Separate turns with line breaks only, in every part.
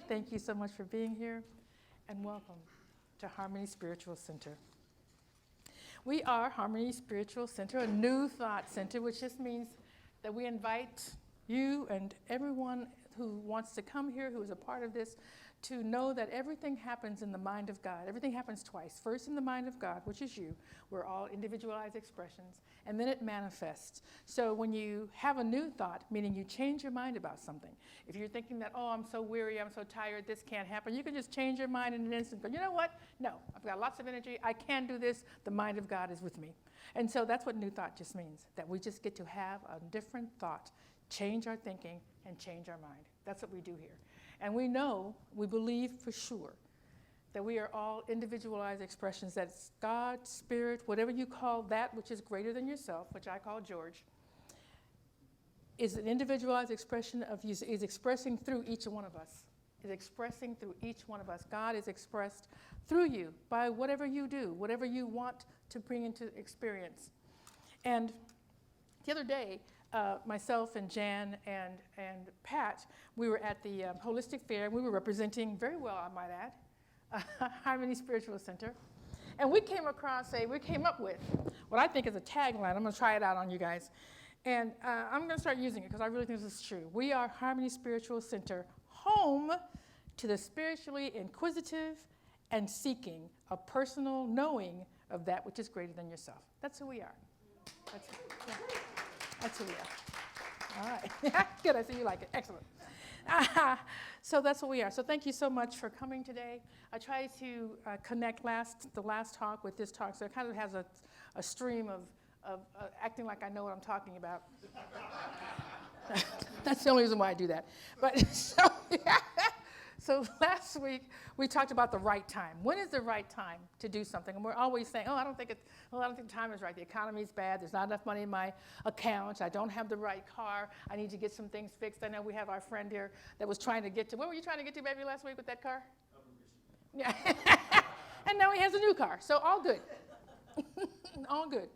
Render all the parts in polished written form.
Thank you so much for being here, and welcome to Harmony Spiritual Center. We are Harmony Spiritual Center, a new thought center, which just means that we invite you and everyone who wants to come here, who is a part of this, to know that everything happens in the mind of God. Everything happens twice. First in the mind of God, which is you. We're all individualized expressions. And then it manifests. So when you have a new thought, meaning you change your mind about something. If you're thinking that, oh, I'm so weary, I'm so tired, this can't happen, you can just change your mind in an instant. But you know what? No, I've got lots of energy. I can do this. The mind of God is with me. And so that's what new thought just means, that we just get to have a different thought, change our thinking, and change our mind. That's what we do here. And we know, we believe for sure, that we are all individualized expressions, that God, Spirit, whatever you call that which is greater than yourself, which I call George, is an individualized expression of you, is expressing through each one of us, is expressing through each one of us. God is expressed through you by whatever you do, whatever you want to bring into experience. And the other day, myself and Jan and Pat, we were at the Holistic Fair, and we were representing very well, I might add, Harmony Spiritual Center. And we came up with what I think is a tagline. I'm going to try it out on you guys. And I'm going to start using it because I really think this is true. We are Harmony Spiritual Center, home to the spiritually inquisitive and seeking a personal knowing of that which is greater than yourself. That's who we are. That's who we are. All right. Good. I see you like it. Excellent. So that's what we are. So thank you so much for coming today. I tried to connect the last talk with this talk, so it kind of has a stream of acting like I know what I'm talking about. That's the only reason why I do that. But so last week we talked about the right time. When is the right time to do something? And we're always saying, I don't think time is right. The economy's bad. There's not enough money in my account. I don't have the right car. I need to get some things fixed. I know we have our friend here that was trying to get to. Where were you trying to get to, baby, last week with that car? Yeah. And now he has a new car. So all good. All good.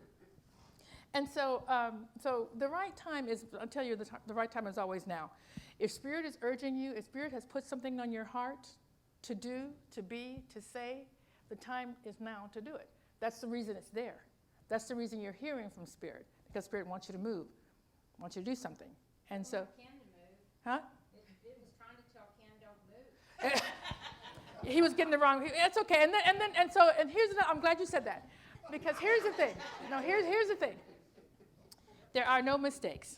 And so the right time is, I'll tell you, the right time is always now. If Spirit is urging you, if Spirit has put something on your heart to do, to be, to say, the time is now to do it. That's the reason it's there. That's the reason you're hearing from Spirit, because Spirit wants you to move, wants you to do something. And so,
Ken to move.
Huh?
It was trying to tell Ken don't move.
He was getting the wrong. It's okay. And here's another. I'm glad you said that, because here's the thing. No, here's the thing. There are no mistakes.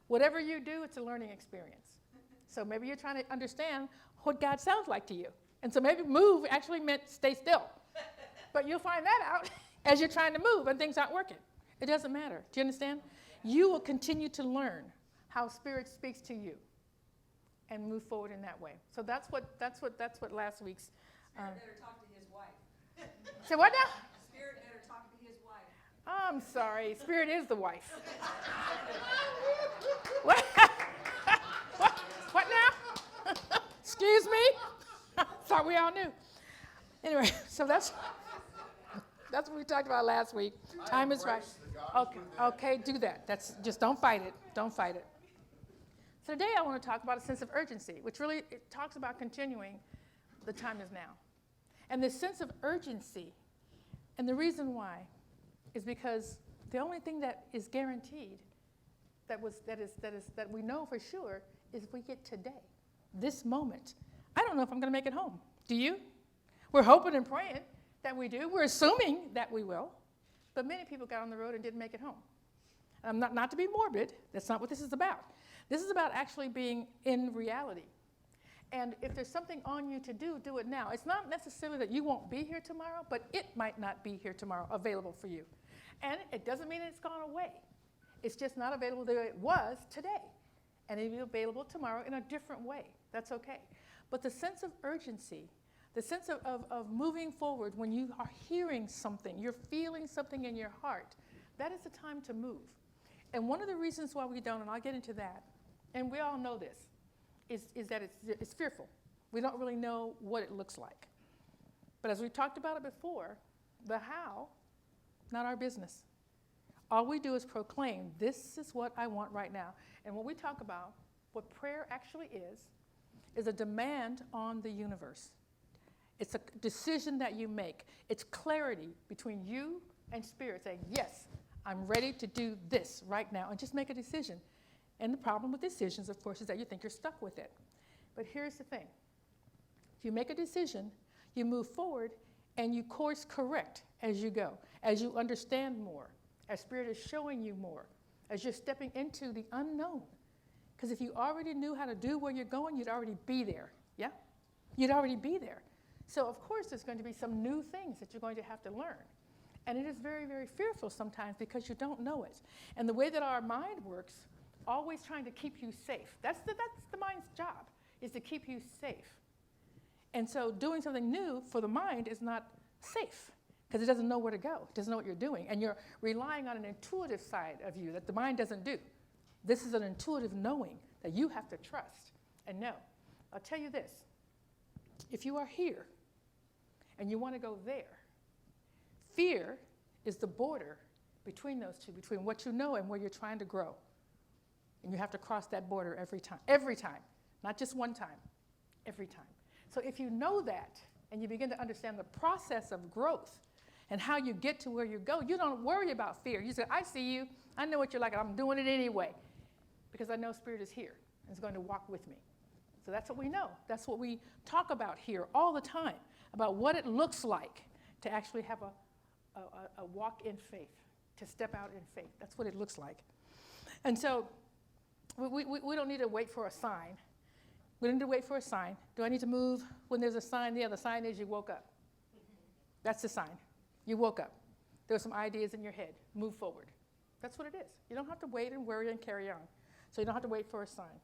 Whatever you do, it's a learning experience. So maybe you're trying to understand what God sounds like to you. And so maybe move actually meant stay still. But you'll find that out as you're trying to move and things aren't working. It doesn't matter. Do you understand? You will continue to learn how Spirit speaks to you and move forward in that way. So that's what last week's.
Spirit better talk to his wife.
Say what now?
Spirit better talk to his wife.
I'm sorry. Spirit is the wife. What? What now? Excuse me? Thought we all knew. Anyway, so that's what we talked about last week. Time is right. Okay, do that. Just don't fight it. Don't fight it. So today I want to talk about a sense of urgency, which really it talks about continuing. The time is now. And this sense of urgency, and the reason why, is because the only thing that is guaranteed, that we know for sure, is if we get today, this moment. I don't know if I'm going to make it home. Do you? We're hoping and praying that we do. We're assuming that we will. But many people got on the road and didn't make it home. Not to be morbid. That's not what this is about. This is about actually being in reality. And if there's something on you to do, do it now. It's not necessarily that you won't be here tomorrow, but it might not be here tomorrow available for you. And it doesn't mean it's gone away. It's just not available the way it was today. And it'll be available tomorrow in a different way. That's okay. But the sense of urgency, the sense of moving forward when you are hearing something, you're feeling something in your heart, that is the time to move. And one of the reasons why we don't, and I'll get into that, and we all know this, is that it's fearful. We don't really know what it looks like. But as we talked about it before, the how, not our business. All we do is proclaim, this is what I want right now. And when we talk about what prayer actually is, is a demand on the universe. It's a decision that you make. It's clarity between you and spirit saying, yes, I'm ready to do this right now, and just make a decision. And the problem with decisions, of course, is that you think you're stuck with it. But here's the thing. If you make a decision, you move forward, and you course correct as you go, as you understand more, as Spirit is showing you more, as you're stepping into the unknown. Because if you already knew how to do where you're going, you'd already be there, yeah? You'd already be there. So, of course, there's going to be some new things that you're going to have to learn. And it is very, very fearful sometimes because you don't know it. And the way that our mind works, always trying to keep you safe. That's the mind's job, is to keep you safe. And so doing something new for the mind is not safe because it doesn't know where to go. It doesn't know what you're doing. And you're relying on an intuitive side of you that the mind doesn't do. This is an intuitive knowing that you have to trust and know. I'll tell you this. If you are here and you want to go there, fear is the border between those two, between what you know and where you're trying to grow. And you have to cross that border every time, not just one time, every time. So if you know that and you begin to understand the process of growth and how you get to where you go, you don't worry about fear. You say, I see you. I know what you're like, and I'm doing it anyway because I know Spirit is here and is going to walk with me. So that's what we know. That's what we talk about here all the time, about what it looks like to actually have a walk in faith, to step out in faith. That's what it looks like. And so we don't need to wait for a sign. We don't need to wait for a sign. Do I need to move when there's a sign? Yeah, the sign is you woke up. That's the sign. You woke up. There are some ideas in your head. Move forward. That's what it is. You don't have to wait and worry and carry on. So you don't have to wait for a sign.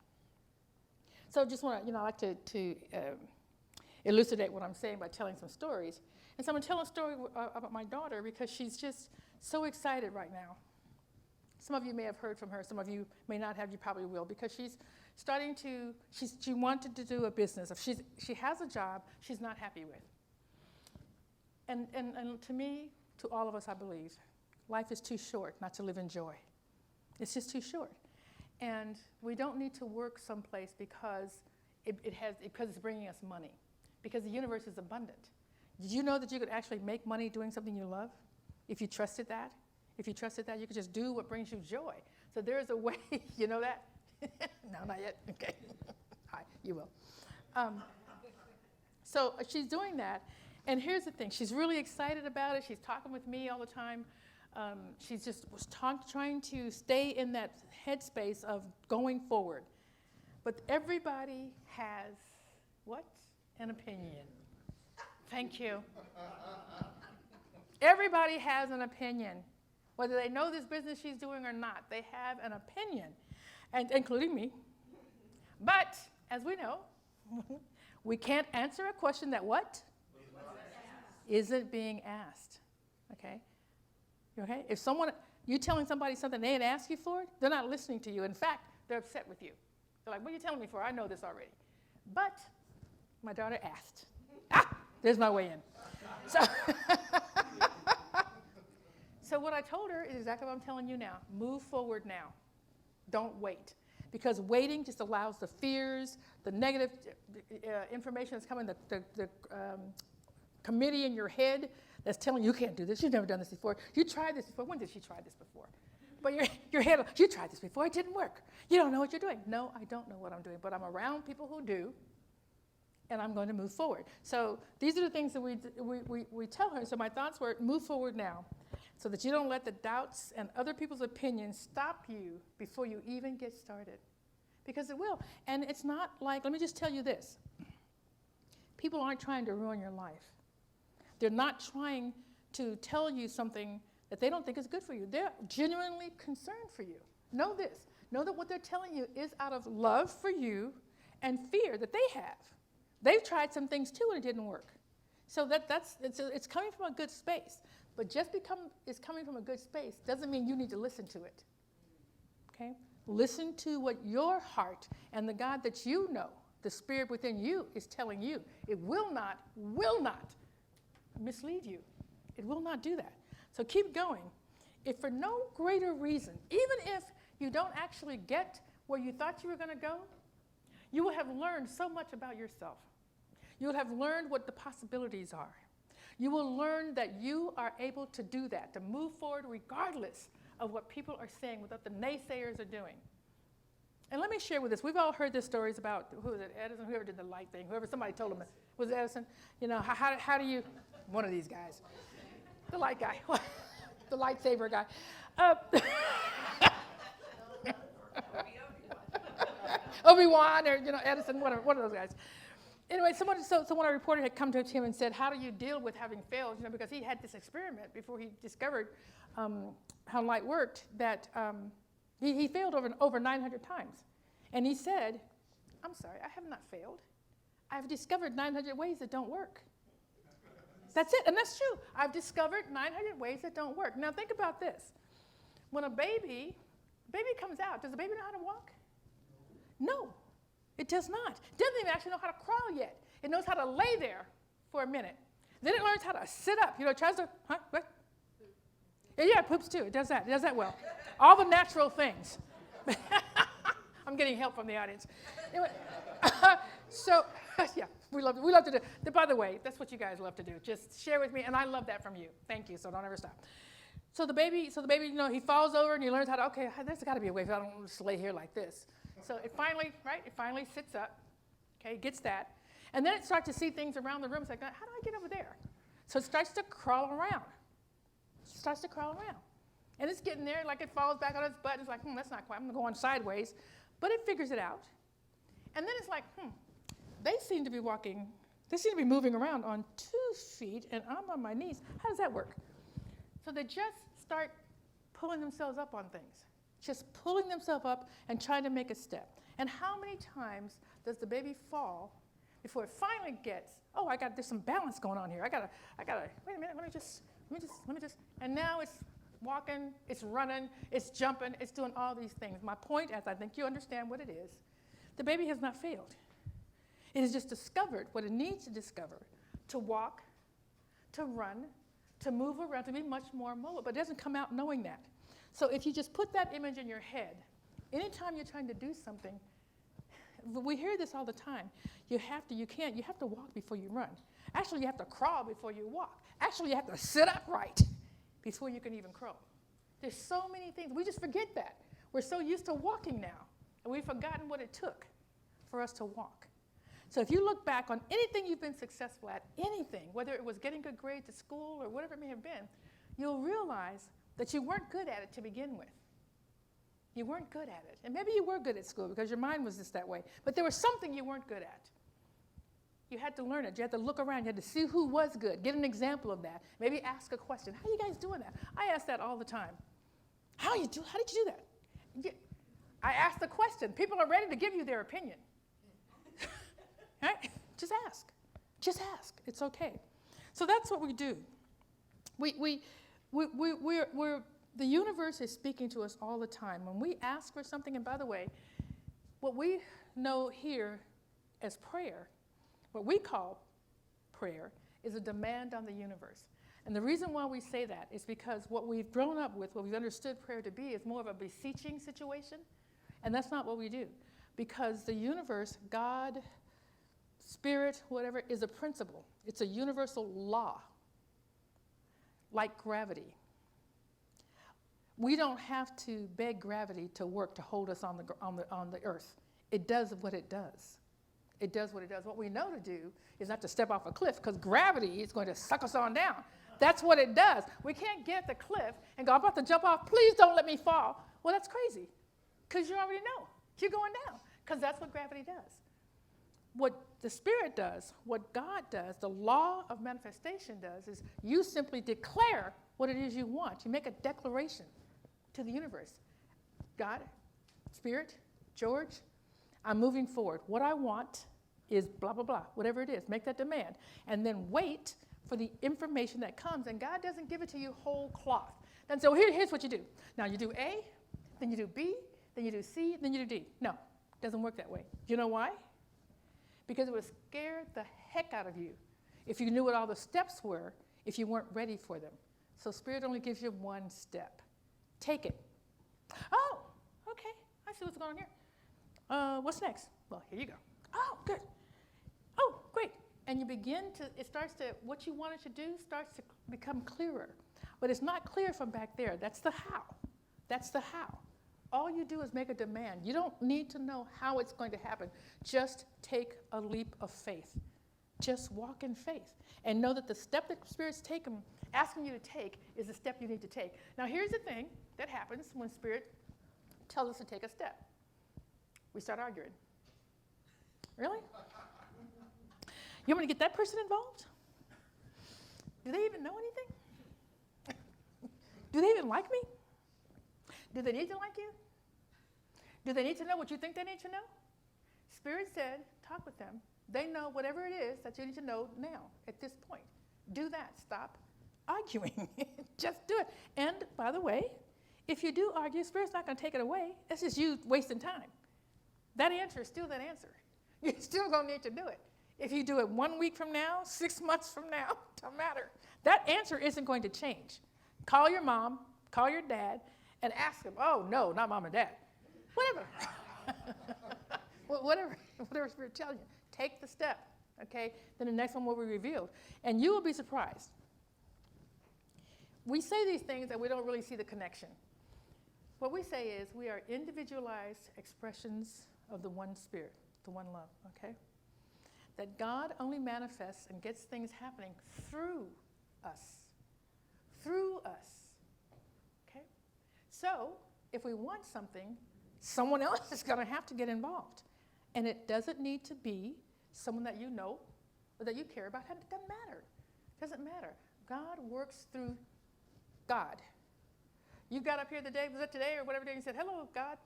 So just want to, I like to elucidate what I'm saying by telling some stories. And so I'm going to tell a story about my daughter because she's just so excited right now. Some of you may have heard from her. Some of you may not have. You probably will because she's starting to, she wanted to do a business. She has a job she's not happy with. And to me, to all of us, I believe, life is too short not to live in joy. It's just too short. And we don't need to work someplace because it's bringing us money, because the universe is abundant. Did you know that you could actually make money doing something you love if you trusted that? If you trusted that, you could just do what brings you joy. So there is a way, you know that? No, not yet. Okay. Hi, you will. So she's doing that. And here's the thing. She's really excited about it. She's talking with me all the time. She's just trying to stay in that headspace of going forward. But everybody has what? An opinion. Thank you. Everybody has an opinion. Whether they know this business she's doing or not, they have an opinion, and including me. But, as we know, we can't answer a question that what? Isn't being asked. Okay? You okay? If you're telling somebody something they didn't ask you for it, they're not listening to you. In fact, they're upset with you. They're like, what are you telling me for? I know this already. But my daughter asked. There's my way in. So what I told her is exactly what I'm telling you now. Move forward now. Don't wait. Because waiting just allows the fears, the negative information that's coming, the committee in your head that's telling you, you can't do this, you've never done this before, you tried this before. When did she try this before? But your head, you tried this before, it didn't work. You don't know what you're doing. No, I don't know what I'm doing, but I'm around people who do, and I'm going to move forward. So these are the things that we tell her. So my thoughts were, move forward now, so that you don't let the doubts and other people's opinions stop you before you even get started. Because it will. And it's not like, let me just tell you this. People aren't trying to ruin your life. They're not trying to tell you something that they don't think is good for you. They're genuinely concerned for you. Know this. Know that what they're telling you is out of love for you and fear that they have. They've tried some things too and it didn't work. So it's coming from a good space. But just because it's coming from a good space doesn't mean you need to listen to it. Okay? Listen to what your heart and the God that you know, the Spirit within you, is telling you. It will not mislead you. It will not do that. So keep going. If for no greater reason, even if you don't actually get where you thought you were going to go, you will have learned so much about yourself. You will have learned what the possibilities are. You will learn that you are able to do that, to move forward regardless of what people are saying, what the naysayers are doing. And let me share with us, we've all heard the stories about, who was it, Edison, whoever did the light thing, somebody told him, was it Edison? You know, how do you, one of these guys, the light guy, the lightsaber guy. Obi-Wan or, Edison, one of those guys. Anyway, someone a reporter had come to him and said, how do you deal with having failed? Because he had this experiment before he discovered how light worked, that he failed over 900 times. And he said, I'm sorry, I have not failed. I've discovered 900 ways that don't work. That's it, and that's true. I've discovered 900 ways that don't work. Now think about this. When a baby comes out, does the baby know how to walk? No, it does not. It doesn't even actually know how to crawl yet. It knows how to lay there for a minute. Then it learns how to sit up. It tries to, what? Yeah, it poops too. It does that. It does that well. All the natural things. I'm getting help from the audience. Anyway, yeah, we love to do. By the way, that's what you guys love to do. Just share with me, and I love that from you. Thank you. So don't ever stop. So the baby, he falls over and he learns how to. Okay, there's got to be a way. I don't just lay here like this. So it finally sits up. Okay, gets that, and then it starts to see things around the room. It's like, how do I get over there? So it starts to crawl around. And it's getting there, like it falls back on its butt. It's like, that's not quite. I'm gonna go on sideways, but it figures it out. And then it's like, they seem to be moving around on 2 feet, and I'm on my knees. How does that work? So they just start pulling themselves up on things, just pulling themselves up and trying to make a step. And how many times does the baby fall before it finally gets, there's some balance going on here. I gotta, wait a minute, let me just, and now it's walking, it's running, it's jumping, it's doing all these things. My point is, I think you understand what it is. The baby has not failed. It has just discovered what it needs to discover to walk, to run, to move around, to be much more mobile, but it doesn't come out knowing that. So if you just put that image in your head, anytime you're trying to do something, we hear this all the time. You have to walk before you run. Actually, you have to crawl before you walk. Actually, you have to sit upright before you can even crawl. There's so many things. We just forget that. We're so used to walking now, and we've forgotten what it took for us to walk. So if you look back on anything you've been successful at, anything, whether it was getting good grades at school or whatever it may have been, you'll realize that you weren't good at it to begin with. You weren't good at it. And maybe you were good at school because your mind was just that way. But there was something you weren't good at. You had to learn it. You had to look around. You had to see who was good. Get an example of that. Maybe ask a question. How are you guys doing that? I ask that all the time. How did you do that? I ask the question. People are ready to give you their opinion. Right? Just ask. Just ask. It's okay. So that's what we do. The universe is speaking to us all the time. When we ask for something, and by the way, what we know here as prayer, what we call prayer, is a demand on the universe. And the reason why we say that is because what we've grown up with, what we've understood prayer to be, is more of a beseeching situation. And that's not what we do. Because the universe, God, Spirit, whatever, is a principle. It's a universal law, like gravity. We don't have to beg gravity to work to hold us on the earth. It does what it does. It does what it does. What we know to do is not to step off a cliff, because gravity is going to suck us on down. That's what it does. We can't get at the cliff and go, I'm about to jump off. Please don't let me fall. Well, that's crazy, because you already know. You're going down, because that's what gravity does. What the Spirit does, what God does, the law of manifestation does, is you simply declare what it is you want. You make a declaration to the universe. God, Spirit, George, I'm moving forward. What I want is blah, blah, blah, whatever it is. Make that demand. And then wait for the information that comes. And God doesn't give it to you whole cloth. And so here's what you do. Now you do A, then you do B, then you do C, then you do D. No, it doesn't work that way. Do you know why? Because it would scare the heck out of you if you knew what all the steps were, if you weren't ready for them. So Spirit only gives you one step. Take it. Oh, okay. I see what's going on here. What's next? Well, here you go. Oh, good. Oh, great. And you begin to, what you wanted to do starts to become clearer. But it's not clear from back there. That's the how. That's the how. All you do is make a demand. You don't need to know how it's going to happen. Just take a leap of faith. Just walk in faith. And know that the step that Spirit's asking you to take is the step you need to take. Now, here's the thing that happens when Spirit tells us to take a step. We start arguing. Really? You want me to get that person involved? Do they even know anything? Do they even like me? Do they need to like you? Do they need to know what you think they need to know? Spirit said, talk with them. They know whatever it is that you need to know now, at this point. Do that. Stop arguing. Just do it. And, by the way, if you do argue, Spirit's not going to take it away. It's just you wasting time. That answer is still that answer. You're still going to need to do it. If you do it 1 week from now, 6 months from now, don't matter. That answer isn't going to change. Call your mom, call your dad, and ask them, oh, no, not mom and dad. Whatever. whatever Spirit tells you. Take the step, okay? Then the next one will be revealed. And you will be surprised. We say these things and we don't really see the connection. What we say is we are individualized expressions of the one Spirit, the one love, okay? That God only manifests and gets things happening through us. Through us, okay? So if we want something, someone else is going to have to get involved. And it doesn't need to be someone that you know or that you care about. It doesn't matter. It doesn't matter. God works through God. You got up here today, was it today or whatever day, and you said, hello, God,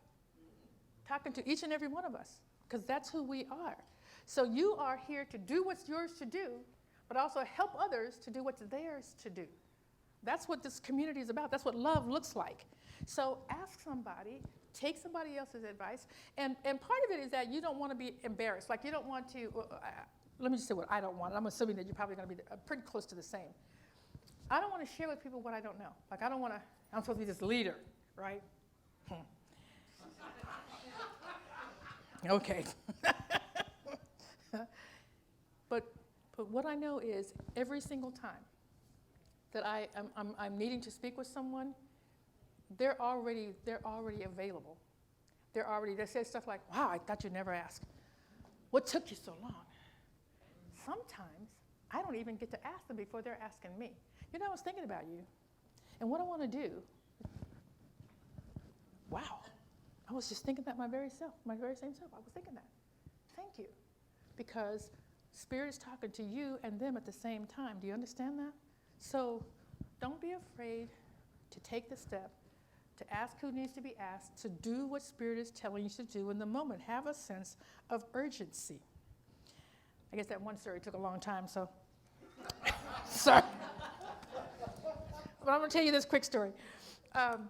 talking to each and every one of us, because that's who we are. So you are here to do what's yours to do, but also help others to do what's theirs to do. That's what this community is about. That's what love looks like. So ask somebody, take somebody else's advice, and part of it is that you don't want to be embarrassed. Like you don't want to, let me just say what I don't want. I'm assuming that you're probably going to be pretty close to the same. I don't want to share with people what I don't know. Like I don't want to, I'm supposed to be this leader, right? Okay. But what I know is every single time that I'm needing to speak with someone, they're already available. They say stuff like, wow, I thought you'd never ask. What took you so long? Sometimes I don't even get to ask them before they're asking me. You know, I was thinking about you. And what I want to do, wow, I was just thinking that my very same self. I was thinking that. Thank you. Because Spirit is talking to you and them at the same time. Do you understand that? So don't be afraid to take the step, to ask who needs to be asked, to do what Spirit is telling you to do in the moment. Have a sense of urgency. I guess that one story took a long time, so sorry. But I'm going to tell you this quick story. And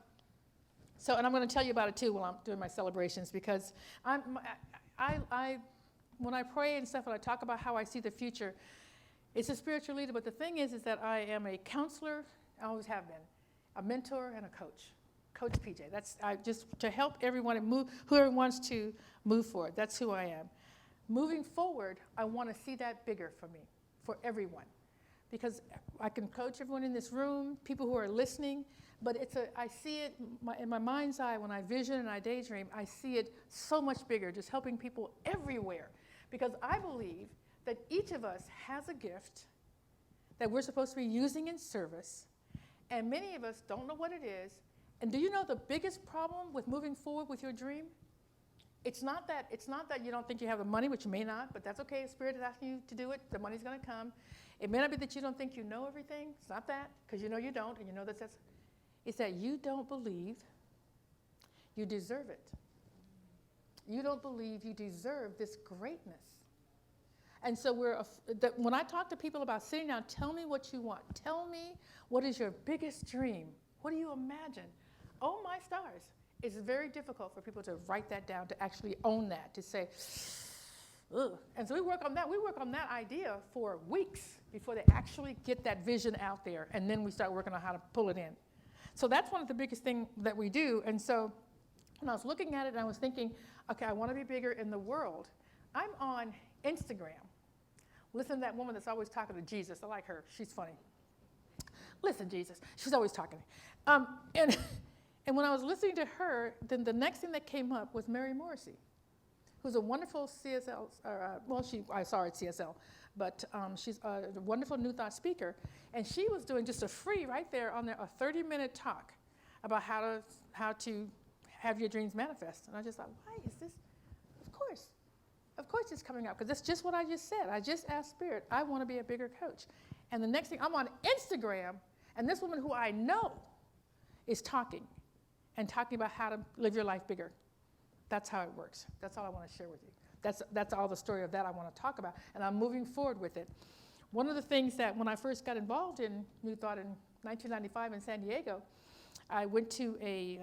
I'm going to tell you about it too while I'm doing my celebrations, because when I pray and stuff, when I talk about how I see the future, it's a spiritual leader. But the thing is that I am a counselor. I always have been, a mentor and a coach. Coach Pjae. That's just to help everyone and move, whoever wants to move forward. That's who I am. Moving forward, I want to see that bigger for me, for everyone, because I can coach everyone in this room, people who are listening. But I see it in my mind's eye when I vision and I daydream. I see it so much bigger, just helping people everywhere, because I believe that each of us has a gift that we're supposed to be using in service, and many of us don't know what it is. And do you know the biggest problem with moving forward with your dream? It's not that you don't think you have the money, which you may not, but that's okay. Spirit is asking you to do it. The money's going to come. It may not be that you don't think you know everything. It's not that, because you know you don't, and you know that's. It's that you don't believe you deserve it. You don't believe you deserve this greatness. And so when I talk to people about sitting down, tell me what you want. Tell me what is your biggest dream. What do you imagine? Oh, my stars. It's very difficult for people to write that down, to actually own that, to say, ugh. And so we work on that. We work on that idea for weeks before they actually get that vision out there. And then we start working on how to pull it in. So that's one of the biggest things that we do. And so when I was looking at it, and I was thinking, okay, I want to be bigger in the world. I'm on Instagram. Listen to that woman that's always talking to Jesus. I like her. She's funny. Listen, Jesus. She's always talking. And when I was listening to her, then the next thing that came up was Mary Morrissey, who's a wonderful CSL, I saw her at CSL, but she's a wonderful New Thought speaker. And she was doing just a free, right there on there, a 30-minute talk about how to have your dreams manifest. And I just thought, why is this? Of course it's coming up, because that's just what I just said. I just asked Spirit, I want to be a bigger coach. And the next thing, I'm on Instagram, and this woman who I know is talking about how to live your life bigger. That's how it works. That's all I want to share with you. That's all the story of that I want to talk about, and I'm moving forward with it. One of the things that when I first got involved in New Thought in 1995 in San Diego, I went to a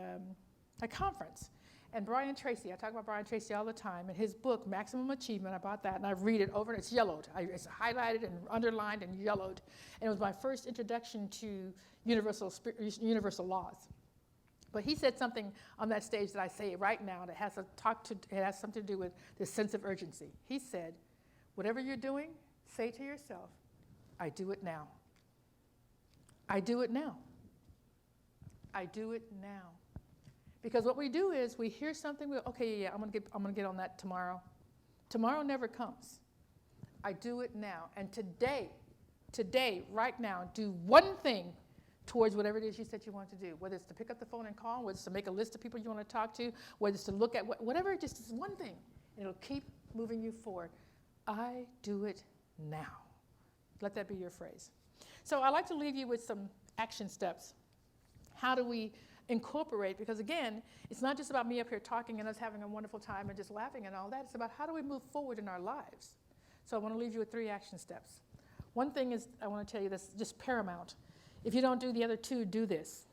conference. And Brian Tracy, I talk about Brian Tracy all the time, and his book, Maximum Achievement, I bought that, and I read it over, and it's yellowed. It's highlighted and underlined and yellowed. And it was my first introduction to universal laws. But he said something on that stage that I say right now that has something to do with this sense of urgency. He said, whatever you're doing, say to yourself, I do it now. I do it now. I do it now. Because what we do is we hear something, we go, okay, yeah, I'm gonna get on that tomorrow. Tomorrow never comes. I do it now. And today, right now, do one thing towards whatever it is you said you want to do. Whether it's to pick up the phone and call, whether it's to make a list of people you want to talk to, whether it's to look at whatever, just is one thing. And it'll keep moving you forward. I do it now. Let that be your phrase. So I like to leave you with some action steps. How do we incorporate, because again, it's not just about me up here talking and us having a wonderful time and just laughing and all that. It's about how do we move forward in our lives. So I want to leave you with 3 action steps. One thing is, I want to tell you this, just paramount. If you don't do the other 2, do this.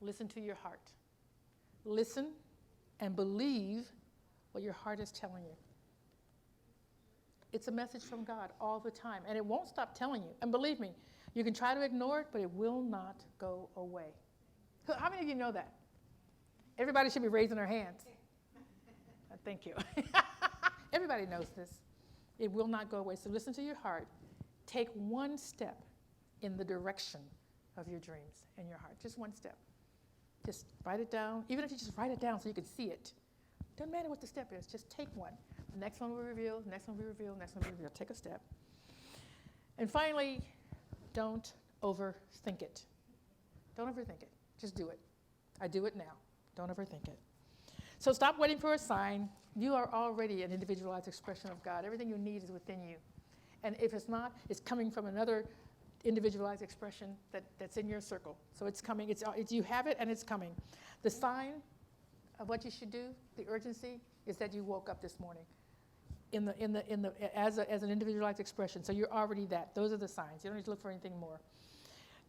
Listen to your heart. Listen and believe what your heart is telling you. It's a message from God all the time, and it won't stop telling you. And believe me, you can try to ignore it, but it will not go away. How many of you know that? Everybody should be raising their hands. Thank you. Everybody knows this. It will not go away. So listen to your heart. Take one step in the direction of your dreams and your heart. Just one step. Just write it down. Even if you just write it down so you can see it. Doesn't matter what the step is. Just take one. The next one will reveal, the next one will reveal, the next one will reveal. Take a step. And finally, don't overthink it. Don't overthink it. Just do it. I do it now. Don't overthink it. So stop waiting for a sign. You are already an individualized expression of God. Everything you need is within you. And if it's not, it's coming from another individualized expression that's in your circle. So it's coming. It's you have it, and it's coming. The sign of what you should do, the urgency, is that you woke up this morning as an individualized expression. So you're already that. Those are the signs. You don't need to look for anything more.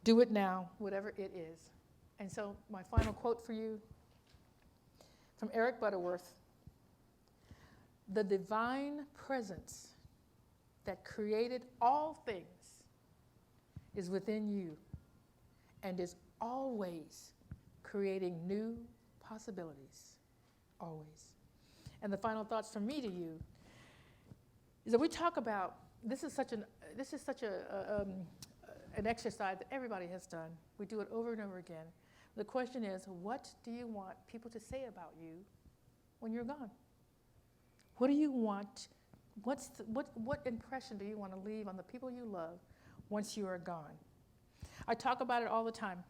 Do it now, whatever it is. And so my final quote for you from Eric Butterworth: the divine presence that created all things is within you and is always creating new possibilities, always. And the final thoughts from me to you is that we talk about, this is such an exercise that everybody has done. We do it over and over again. The question is, what do you want people to say about you when you're gone? What do you want? What impression do you want to leave on the people you love once you are gone? I talk about it all the time.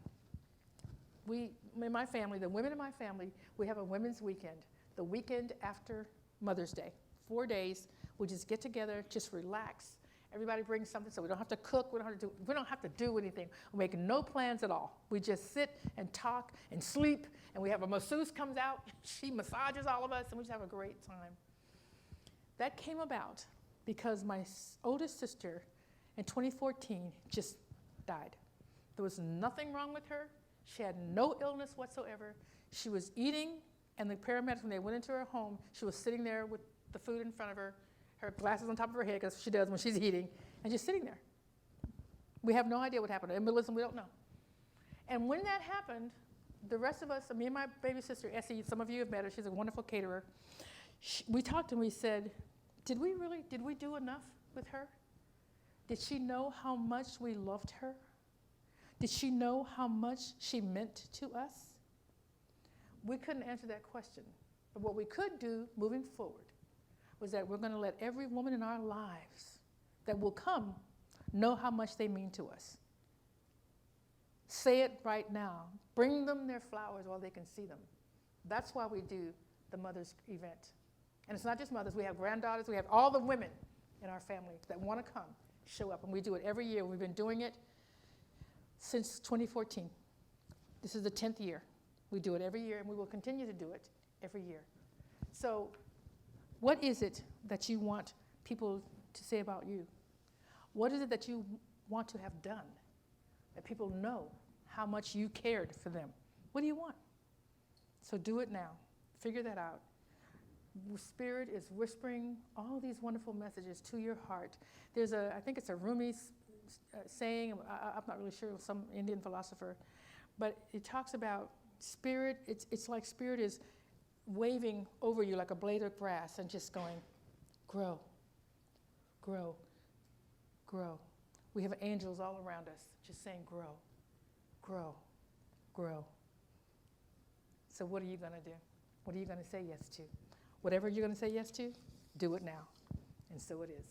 In my family, the women in my family, we have a women's weekend, the weekend after Mother's Day. 4 days, we just get together, just relax. Everybody brings something, so we don't have to cook, we don't have to do anything. We make no plans at all. We just sit and talk and sleep, and we have a masseuse comes out, she massages all of us, and we just have a great time. That came about because my oldest sister in 2014 just died. There was nothing wrong with her. She had no illness whatsoever. She was eating, and the paramedics, when they went into her home, she was sitting there with the food in front of her, her glasses on top of her head, because she does when she's eating, and just sitting there. We have no idea what happened. Embolism, we don't know. And when that happened, the rest of us, me and my baby sister, Essie, some of you have met her, she's a wonderful caterer. We talked and we said, did we do enough with her? Did she know how much we loved her? Did she know how much she meant to us? We couldn't answer that question. But what we could do moving forward was that we're going to let every woman in our lives that will come know how much they mean to us. Say it right now. Bring them their flowers while they can see them. That's why we do the Mother's event. And it's not just mothers. We have granddaughters. We have all the women in our family that want to come, show up. And we do it every year. We've been doing it since 2014. This is the 10th year. We do it every year, and we will continue to do it every year. So what is it that you want people to say about you? What is it that you want to have done that people know how much you cared for them? What do you want? So do it now. Figure that out. Spirit is whispering all these wonderful messages to your heart. There's I think it's a Rumi saying, I'm not really sure, some Indian philosopher, but it talks about spirit. It's like spirit is waving over you like a blade of grass and just going, grow, grow, grow. We have angels all around us just saying, grow, grow, grow. So what are you going to do? What are you going to say yes to? Whatever you're going to say yes to, do it now. And so it is.